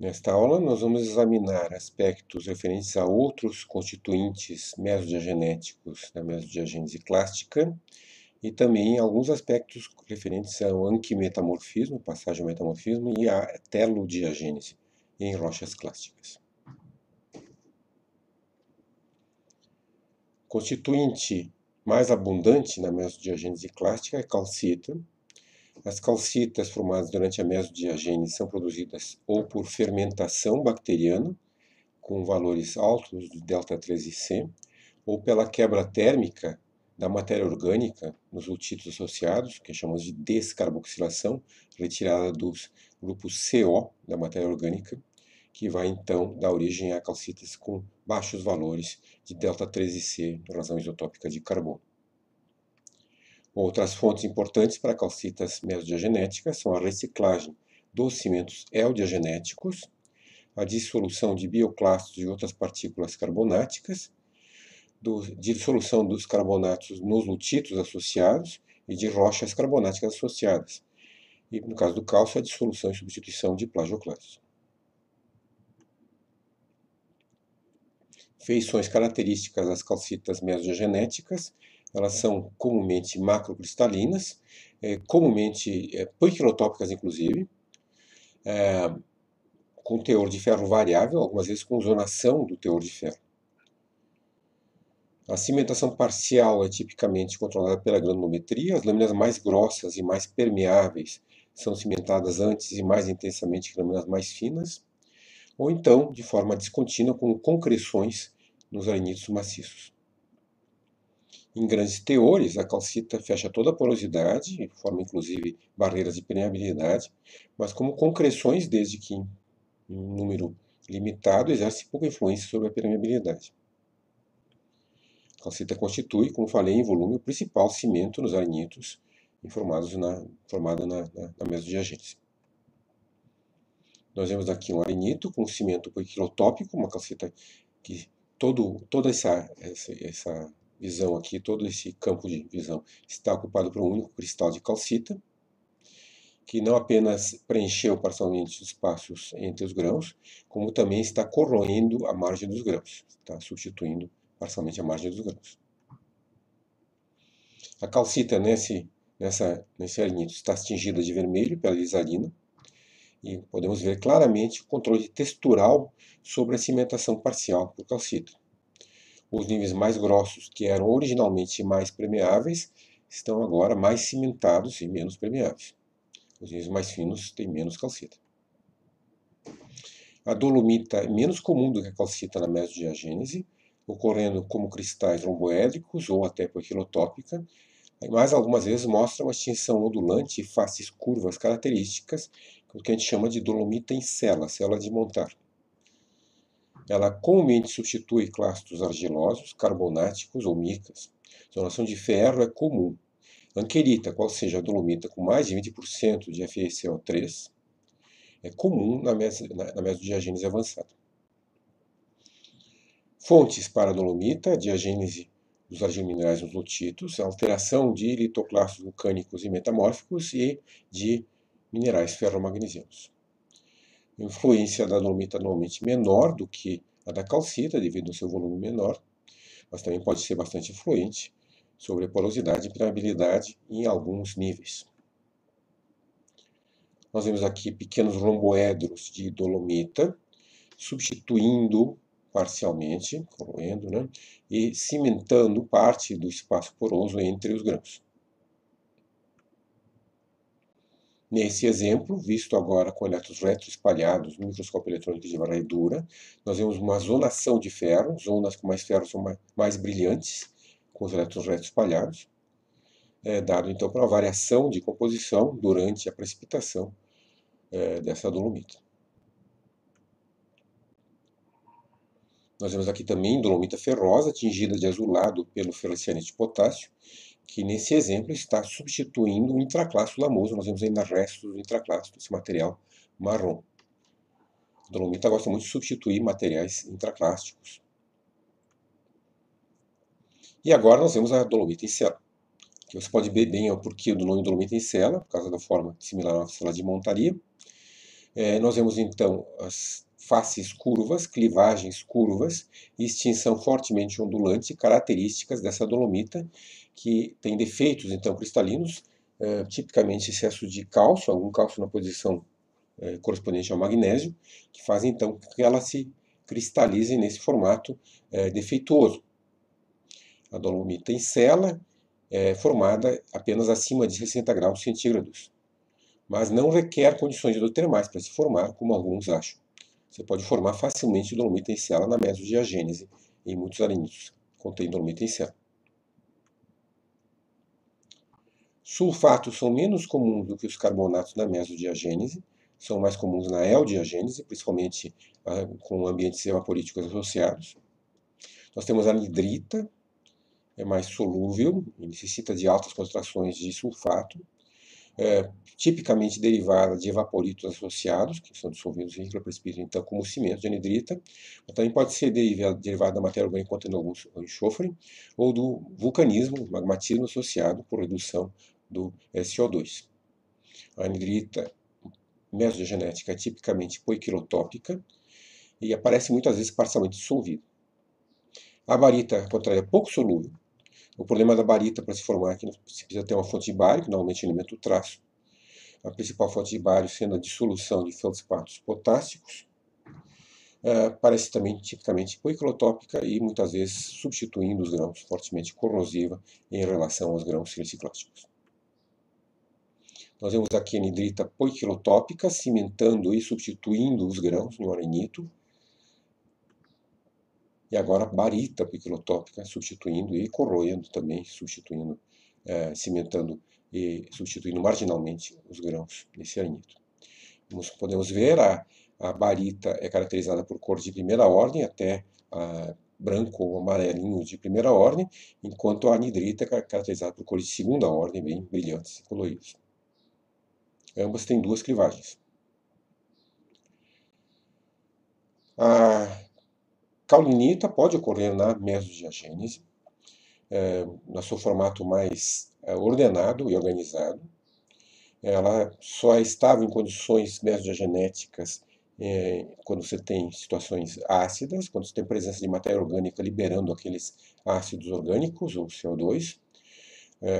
Nesta aula, nós vamos examinar aspectos referentes a outros constituintes mesodiagenéticos da mesodiagênese clástica e também alguns aspectos referentes ao anquimetamorfismo, passagem ao metamorfismo, e à telodiagênese em rochas clásticas. Constituinte mais abundante na mesodiagênese clástica é a calcita. As calcitas formadas durante a mesodiagênese são produzidas ou por fermentação bacteriana, com valores altos de delta-3 e C, ou pela quebra térmica da matéria orgânica nos lutitos associados, que chamamos de descarboxilação, retirada dos grupos CO da matéria orgânica, que vai então dar origem a calcitas com baixos valores de delta-3 e C, razão isotópica de carbono. Outras fontes importantes para calcitas mesodiagenéticas são a reciclagem dos cimentos eudiagenéticos, a dissolução de bioclastos e outras partículas carbonáticas, dissolução dos carbonatos nos lutitos associados e de rochas carbonáticas associadas. E, no caso do cálcio, a dissolução e substituição de plagioclastos. Feições características das calcitas mesodiagenéticas, elas são comumente macrocristalinas, comumente panquilotópicas inclusive, com teor de ferro variável, algumas vezes com zonação do teor de ferro. A cimentação parcial é tipicamente controlada pela granulometria. As lâminas mais grossas e mais permeáveis são cimentadas antes e mais intensamente que lâminas mais finas, ou então de forma descontínua com concreções nos arenitos maciços. Em grandes teores, a calcita fecha toda a porosidade, forma inclusive barreiras de permeabilidade, mas como concreções, desde que em um número limitado, exerce pouca influência sobre a permeabilidade. A calcita constitui, como falei, em volume o principal cimento nos arenitos formado na mesodiagênese. Nós vemos aqui um arenito com cimento poiquilotópico, uma calcita que toda essa visão aqui, todo esse campo de visão está ocupado por um único cristal de calcita, que não apenas preencheu parcialmente os espaços entre os grãos, como também está corroendo a margem dos grãos, está substituindo parcialmente a margem dos grãos. A calcita nesse arenito está tingida de vermelho pela lisarina, e podemos ver claramente o controle textural sobre a cimentação parcial por calcita. Os níveis mais grossos, que eram originalmente mais permeáveis, estão agora mais cimentados e menos permeáveis. Os níveis mais finos têm menos calcita. A dolomita é menos comum do que a calcita na mesodiagênese, ocorrendo como cristais romboédricos ou até poiquilotópica, mas algumas vezes mostra uma extinção ondulante e faces curvas características, que a gente chama de dolomita em cella de montar. Ela comumente substitui clastos argilosos, carbonáticos ou micas. Zonação de ferro é comum. Anquerita, qual seja a dolomita com mais de 20% de FeCO3, é comum na mesodiagênese avançada. Fontes para a dolomita: diagênese dos argilminerais nos lutitos, alteração de litoclastos vulcânicos e metamórficos e de minerais ferromagnesianos. Influência da dolomita normalmente menor do que a da calcita, devido ao seu volume menor, mas também pode ser bastante influente sobre a porosidade e permeabilidade em alguns níveis. Nós vemos aqui pequenos romboedros de dolomita, substituindo parcialmente, corroendo, e cimentando parte do espaço poroso entre os grãos. Nesse exemplo, visto agora com elétrons retroespalhados no microscópio eletrônico de varredura, nós vemos uma zonação de ferro, zonas com mais ferro são mais brilhantes, com os elétrons retroespalhados, dado então para uma variação de composição durante a precipitação dessa dolomita. Nós vemos aqui também dolomita ferrosa, tingida de azulado pelo ferrocianito de potássio, que nesse exemplo está substituindo o intraclasto lamoso. Nós vemos ainda restos do intraclasto, esse material marrom. A dolomita gosta muito de substituir materiais intraclásticos. E agora nós vemos a dolomita em cella. Aqui você pode ver bem o porquê do nome dolomita em cella, por causa da forma similar à cella de montaria. Nós vemos então as faces curvas, clivagens curvas e extinção fortemente ondulante, características dessa dolomita, que tem defeitos então cristalinos, tipicamente excesso de cálcio, algum cálcio na posição correspondente ao magnésio, que fazem então que ela se cristalize nesse formato defeituoso. A dolomita em sela é formada apenas acima de 60 graus centígrados, mas não requer condições hidrotermais para se formar, como alguns acham. Você pode formar facilmente dolomita em sela na mesodiagênese, em muitos arenitos contém dolomita em sela. Sulfatos são menos comuns do que os carbonatos na mesodiagênese, são mais comuns na eodiagênese, principalmente com ambientes evaporíticos associados. Nós temos a anidrita, é mais solúvel e necessita de altas concentrações de sulfato, tipicamente derivada de evaporítos associados, que são dissolvidos em microprecipícios, então, como cimento de anidrita, mas também pode ser derivada da matéria orgânica contendo algum enxofre, ou do vulcanismo, magmatismo associado por redução do SO2. A anidrita mesodiagenética é tipicamente poiquilotópica e aparece muitas vezes parcialmente dissolvida. A barita, ao contrário, é pouco solúvel. O problema da barita para se formar é que você precisa ter uma fonte de bário, que normalmente alimenta o traço. A principal fonte de bário sendo a dissolução de feldspatos potássicos. Parece também tipicamente poiquilotópica e muitas vezes substituindo os grãos, fortemente corrosiva em relação aos grãos siliciclásticos. Nós vemos aqui a anidrita poiquilotópica cimentando e substituindo os grãos no arenito. E agora a barita poiquilotópica substituindo e corroendo também, substituindo, cimentando e substituindo marginalmente os grãos nesse arenito. Podemos ver a barita é caracterizada por cor de primeira ordem, até branco ou amarelinho de primeira ordem, enquanto a anidrita é caracterizada por cores de segunda ordem, bem brilhantes e coloridas. Ambas têm duas clivagens. A caulinita pode ocorrer na mesodiagênese, no seu formato mais ordenado e organizado. Ela só é estável em condições mesodiagenéticas quando você tem situações ácidas, quando você tem presença de matéria orgânica liberando aqueles ácidos orgânicos, ou CO2.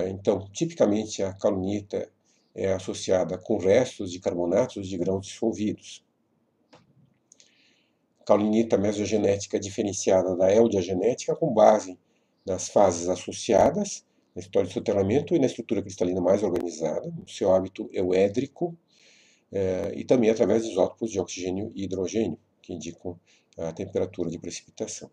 Então, tipicamente, a caulinita é associada com restos de carbonatos de grãos dissolvidos. Caulinita mesogenética é diferenciada da eodiagenética com base nas fases associadas, na história de soterramento e na estrutura cristalina mais organizada, no seu hábito euédrico, e também através de isótopos de oxigênio e hidrogênio, que indicam a temperatura de precipitação.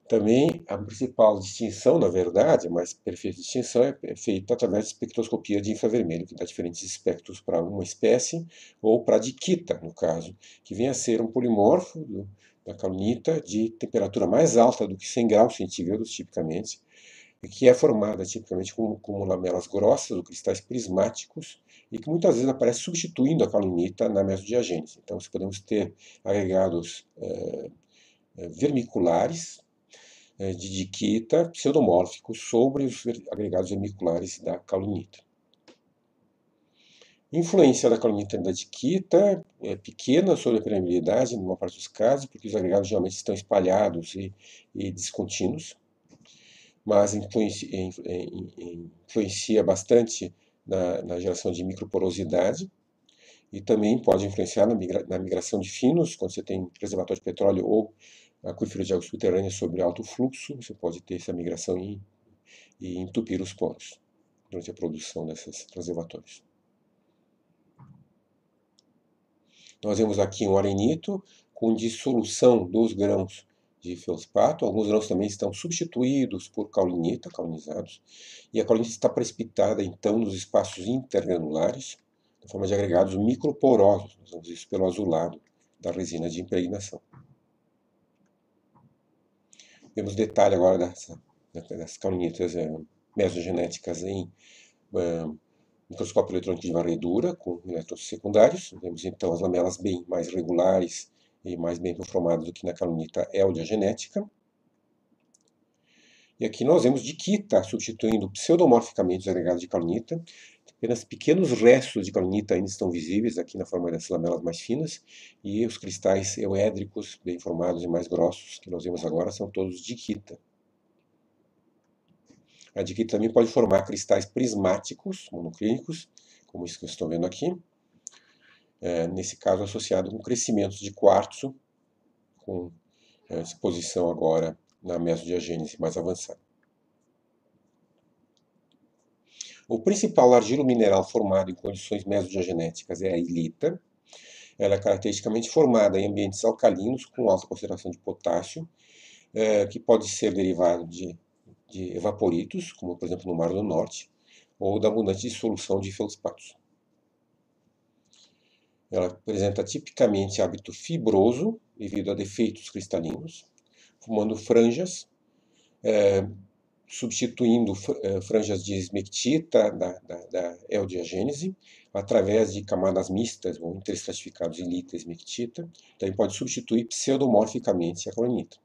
Também a principal distinção, na verdade, a mais perfeita distinção é feita através de espectroscopia de infravermelho, que dá diferentes espectros para uma espécie, ou para a diquita, no caso, que vem a ser um polimorfo da caulinita de temperatura mais alta do que 100 graus centígrados, tipicamente, e que é formada tipicamente como lamelas grossas ou cristais prismáticos, e que muitas vezes aparece substituindo a caulinita na mesodiagênese. Então, podemos ter agregados vermiculares, de diquita pseudomórficos sobre os agregados vermiculares da caulinita. Influência da caulinita da diquita é pequena sobre a permeabilidade, numa parte dos casos, porque os agregados geralmente estão espalhados e descontínuos, mas influencia bastante na geração de microporosidade e também pode influenciar na migração de finos, quando você tem reservatório de petróleo ou aquífero de água subterrânea sobre alto fluxo, você pode ter essa migração e entupir os poros durante a produção desses reservatórios. Nós vemos aqui um arenito com dissolução dos grãos de feldspato. Alguns grãos também estão substituídos por caulinita, caulinizados, e a caulinita está precipitada então nos espaços intergranulares, na forma de agregados microporosos. Nós vemos isso pelo azulado da resina de impregnação. Vemos detalhe agora das caulinitas mesogenéticas em microscópio eletrônico de varredura, com elétrons secundários. Vemos então as lamelas bem mais regulares e mais bem performadas do que na caulinita eodiagenética. E aqui nós vemos diquita substituindo pseudomorficamente os agregados de caulinita, Apenas pequenos restos de calinita ainda estão visíveis aqui na forma dessas lamelas mais finas, e os cristais euédricos, bem formados e mais grossos, que nós vemos agora, são todos diquita. A diquita também pode formar cristais prismáticos, monoclínicos, como isso que vocês estão vendo aqui, nesse caso associado com crescimentos de quartzo, com exposição agora na mesodiagênese mais avançada. O principal argilo-mineral formado em condições mesodiagenéticas é a ilita. Ela é caracteristicamente formada em ambientes alcalinos com alta concentração de potássio, que pode ser derivado de evaporitos, como por exemplo no Mar do Norte, ou da abundante dissolução de feldspatos. Ela apresenta tipicamente hábito fibroso, devido a defeitos cristalinos, formando franjas, substituindo franjas de esmectita da eudiagênese, através de camadas mistas ou interestratificados ilita e esmectita. Também pode substituir pseudomorficamente a calinita.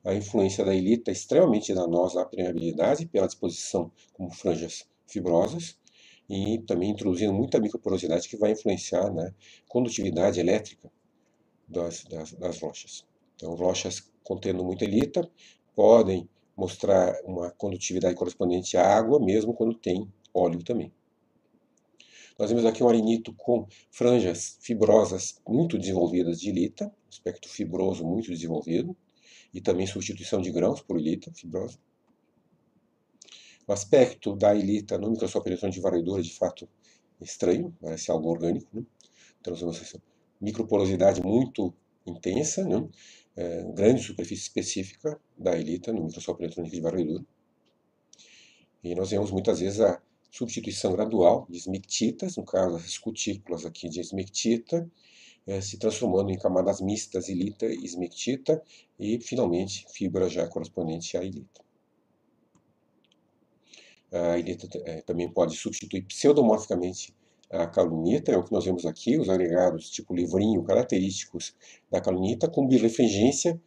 A influência da ilita é extremamente danosa à permeabilidade pela disposição como franjas fibrosas, e também introduzindo muita microporosidade que vai influenciar na condutividade elétrica das rochas. Então, rochas contendo muita ilita podem mostrar uma condutividade correspondente à água, mesmo quando tem óleo também. Nós vemos aqui um arenito com franjas fibrosas muito desenvolvidas de ilita, aspecto fibroso muito desenvolvido, e também substituição de grãos por ilita fibrosa. O aspecto da ilita no microscópio eletrônico de varredura é de fato estranho, parece algo orgânico, né? Então, nós vemos essa microporosidade muito intensa, né? Grande superfície específica da ilita no microscópio eletrônico de varredura. E nós vemos muitas vezes a substituição gradual de esmectitas, no caso as cutículas aqui de esmectita, se transformando em camadas mistas ilita e esmectita, e finalmente fibra já correspondente à ilita. A ilita também pode substituir pseudomorficamente a calinita, é o que nós vemos aqui, os agregados tipo livrinho característicos da calinita, com birefringência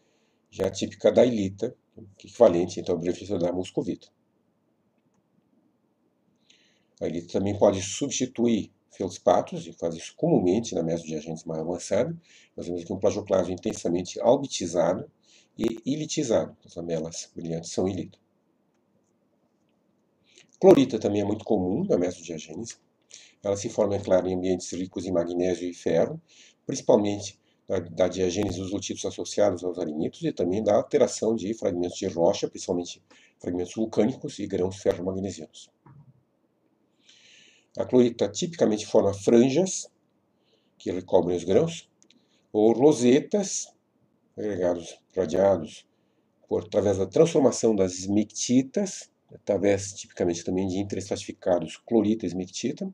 já típica da ilita, equivalente então à birefringência da muscovita. A ilita também pode substituir feldspatos, e faz isso comumente na mesodiagênese mais avançada. Nós vemos aqui um plagioclasma intensamente albitizado e ilitizado. As lamelas brilhantes são ilita. Clorita também é muito comum na mesodiagênese. Ela se forma, é claro, em ambientes ricos em magnésio e ferro, principalmente da diagênese dos lutitos associados aos arenitos e também da alteração de fragmentos de rocha, principalmente fragmentos vulcânicos e grãos ferro-magnesianos. A clorita tipicamente forma franjas, que recobrem os grãos, ou rosetas, agregados radiados, através da transformação das esmectitas, através tipicamente também de interestratificados clorita e esmectita.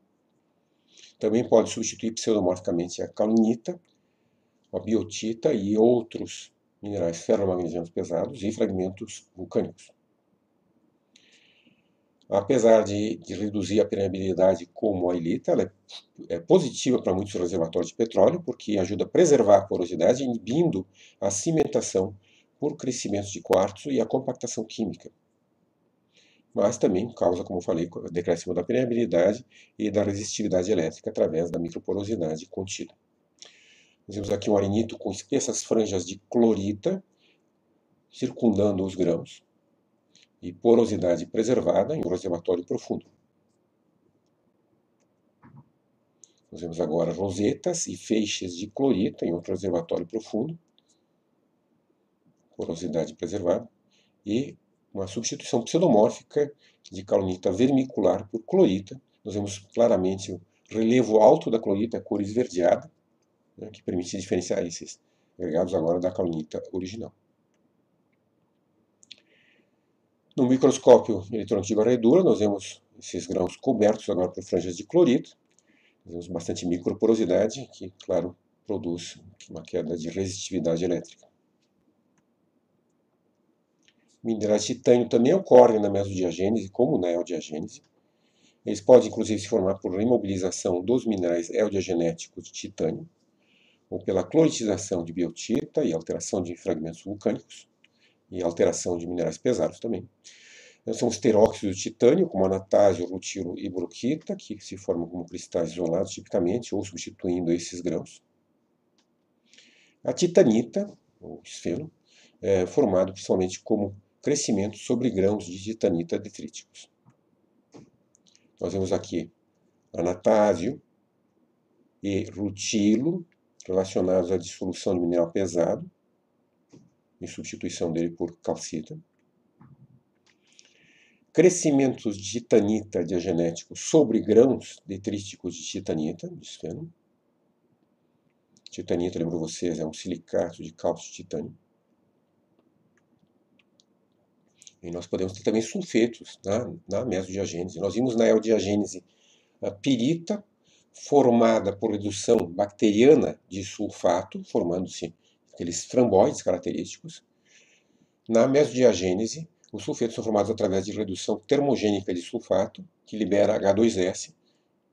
Também pode substituir pseudomorficamente a calinita, a biotita e outros minerais ferromagnesianos pesados e fragmentos vulcânicos. Apesar de reduzir a permeabilidade como a ilita, ela é positiva para muitos reservatórios de petróleo, porque ajuda a preservar a porosidade, inibindo a cimentação por crescimento de quartzo e a compactação química. Mas também causa, como eu falei, o decréscimo da permeabilidade e da resistividade elétrica através da microporosidade contida. Nós vemos aqui um arenito com espessas franjas de clorita circundando os grãos e porosidade preservada em um reservatório profundo. Nós vemos agora rosetas e feixes de clorita em outro reservatório profundo, porosidade preservada, e uma substituição pseudomórfica de calinita vermicular por clorita. Nós vemos claramente o relevo alto da clorita, a cor esverdeada, né, que permite diferenciar esses agregados agora da calinita original. No microscópio eletrônico de varredura, nós vemos esses grãos cobertos agora por franjas de clorito. Nós vemos bastante microporosidade, que, claro, produz uma queda de resistividade elétrica. Minerais de titânio também ocorrem na mesodiagênese, como na eudiagênese. Eles podem, inclusive, se formar por imobilização dos minerais eudiagenéticos de titânio, ou pela cloritização de biotita e alteração de fragmentos vulcânicos, e alteração de minerais pesados também. São os teróxidos de titânio, como anatásio, rutilo e broquita, que se formam como cristais isolados tipicamente, ou substituindo esses grãos. A titanita, ou esfeno, é formado principalmente como crescimento sobre grãos de titanita detríticos. Nós vemos aqui anatásio e rutilo relacionados à dissolução de mineral pesado, em substituição dele por calcita. Crescimentos de titanita diagenético sobre grãos detríticos de titanita, de esfeno. Titanita, lembro vocês, é um silicato de cálcio de titânio. E nós podemos ter também sulfetos na mesodiagênese. Nós vimos na eodiagênese a pirita, formada por redução bacteriana de sulfato, formando-se aqueles framboides característicos. Na mesodiagênese, os sulfetos são formados através de redução termogênica de sulfato, que libera H2S,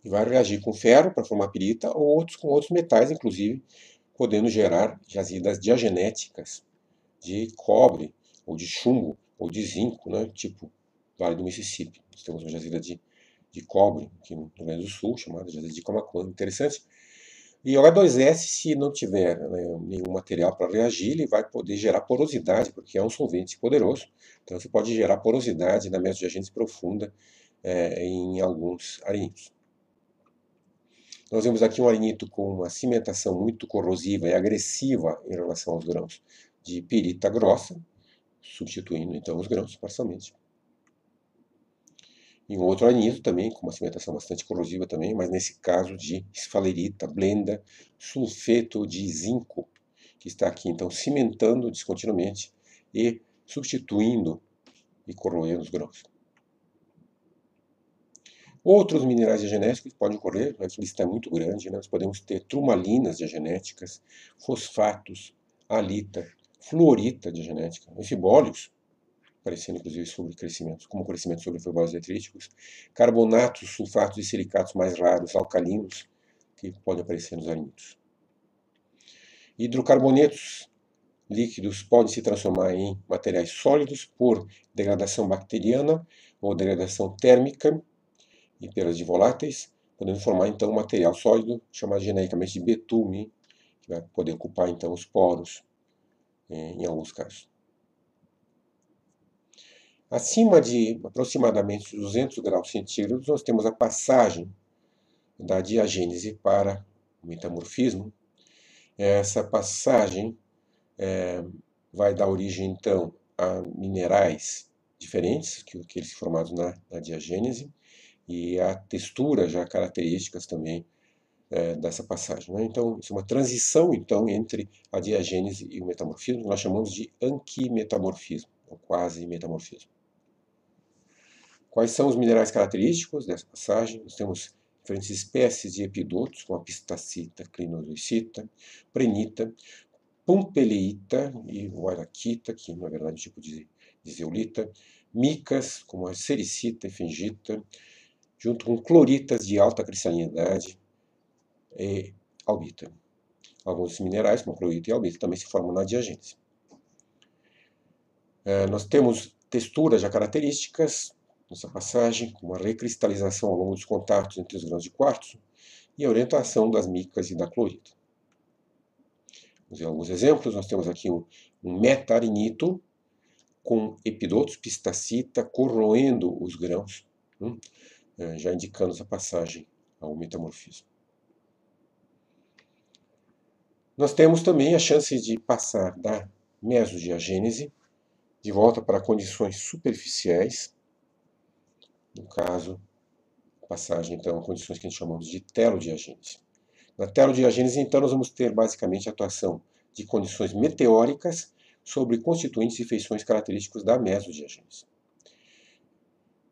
e vai reagir com ferro para formar pirita, ou com outros metais, inclusive, podendo gerar jazidas diagenéticas de cobre, ou de chumbo, ou de zinco, né, tipo Vale do Mississippi. Nós temos uma jazida de cobre aqui no Rio Grande do Sul, chamada jazida de Camaquã, interessante. E o H2S, se não tiver nenhum material para reagir, ele vai poder gerar porosidade, porque é um solvente poderoso. Então você pode gerar porosidade na mesodiagênese profunda em alguns arinídeos. Nós vemos aqui um arenito com uma cimentação muito corrosiva e agressiva em relação aos grãos de pirita grossa, substituindo então os grãos parcialmente. E um outro arenito também, com uma cimentação bastante corrosiva também, mas nesse caso de esfalerita, blenda, sulfeto de zinco, que está aqui então cimentando descontinuamente e substituindo e corroendo os grãos. Outros minerais diagenéticos podem ocorrer, a lista é muito grande, né? Nós podemos ter turmalinas diagenéticas, fosfatos, halita, fluorita diagenética, anfibólicos, aparecendo inclusive sobre crescimentos, como crescimento sobre fibrosos detríticos, carbonatos, sulfatos e silicatos mais raros, alcalinos, que podem aparecer nos arinídeos. Hidrocarbonetos líquidos podem se transformar em materiais sólidos por degradação bacteriana ou degradação térmica e perdas de voláteis, podendo formar então um material sólido chamado genericamente de betume, que vai poder ocupar então os poros em alguns casos. Acima de aproximadamente 200 graus centígrados, nós temos a passagem da diagênese para o metamorfismo. Essa passagem vai dar origem então a minerais diferentes que aqueles formados na diagênese, e a textura já características também dessa passagem, né? Então, isso é uma transição então entre a diagênese e o metamorfismo, que nós chamamos de anquimetamorfismo, ou quase metamorfismo. Quais são os minerais característicos dessa passagem? Nós temos diferentes espécies de epidotos, como a pistacita, clinozoicita, prenita, pumpeleita e waraquita, que na verdade é um tipo de zeolita, micas, como a sericita e fengita, junto com cloritas de alta cristalinidade e albita. Alguns minerais, como clorita e albita, também se formam na diagênese. Nós temos texturas já características nessa passagem, com uma recristalização ao longo dos contatos entre os grãos de quartzo e a orientação das micas e da clorita. Vamos ver alguns exemplos. Nós temos aqui um meta-arenito com epidotos pistacita corroendo os grãos, já indicando essa passagem ao metamorfismo. Nós temos também a chance de passar da mesodiagênese de volta para condições superficiais, no caso, passagem então a condições que a gente chamamos de telodiagênese. Na telodiagênese, então, nós vamos ter basicamente a atuação de condições meteóricas sobre constituintes e feições característicos da mesodiagênese.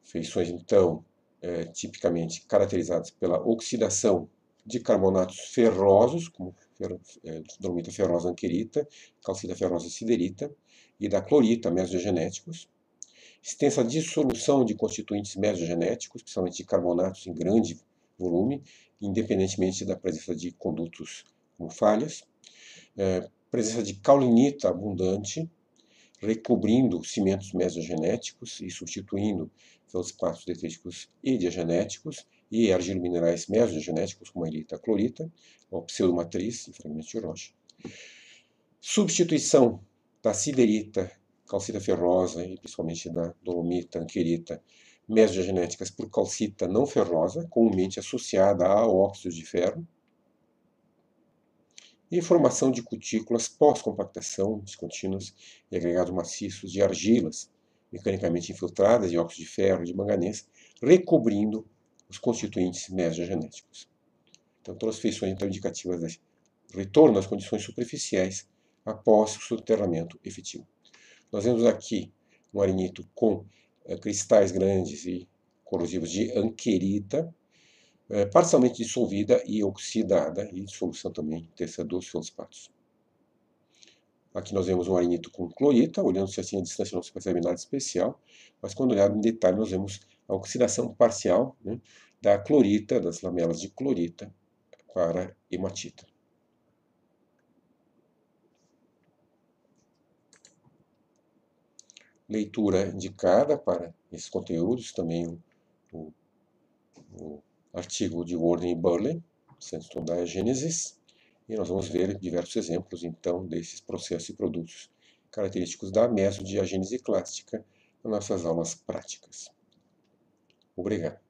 Feições, então, tipicamente caracterizadas pela oxidação de carbonatos ferrosos, como dolomita ferrosa anquerita, calcita ferrosa siderita, e da clorita, mesodiagenéticos. Extensa dissolução de constituintes mesodiagenéticos, principalmente de carbonatos em grande volume, independentemente da presença de condutos como falhas. Presença de caulinita abundante, recobrindo cimentos mesogenéticos e substituindo feldspatos detríticos e diagenéticos e argilominerais mesogenéticos, como a ilita clorita, ou pseudomatriz em fragmentos de rocha. Substituição da siderita, calcita ferrosa e principalmente da dolomita, anquerita, mesogenéticas por calcita não ferrosa, comumente associada a óxidos de ferro. E formação de cutículas pós-compactação descontínuas e agregados maciços de argilas mecanicamente infiltradas de óxido de ferro e de manganês, recobrindo os constituintes mesogenéticos. Então, todas as feições então, indicativas de retorno às condições superficiais após o soterramento efetivo. Nós vemos aqui um arenito com cristais grandes e corrosivos de anquerita, parcialmente dissolvida e oxidada, e dissolução também dessa dos feldspatos. Aqui nós vemos um arenito com clorita, olhando-se assim a distância não se percebe nada especial, mas quando olhado em detalhe nós vemos a oxidação parcial, né, da clorita, das lamelas de clorita para hematita. Leitura indicada para esses conteúdos, também o artigo de Worden e Burley, Centro de Estudar a Gênesis, e nós vamos ver diversos exemplos, então, desses processos e produtos característicos da mesodiagênese clássica nas nossas aulas práticas. Obrigado.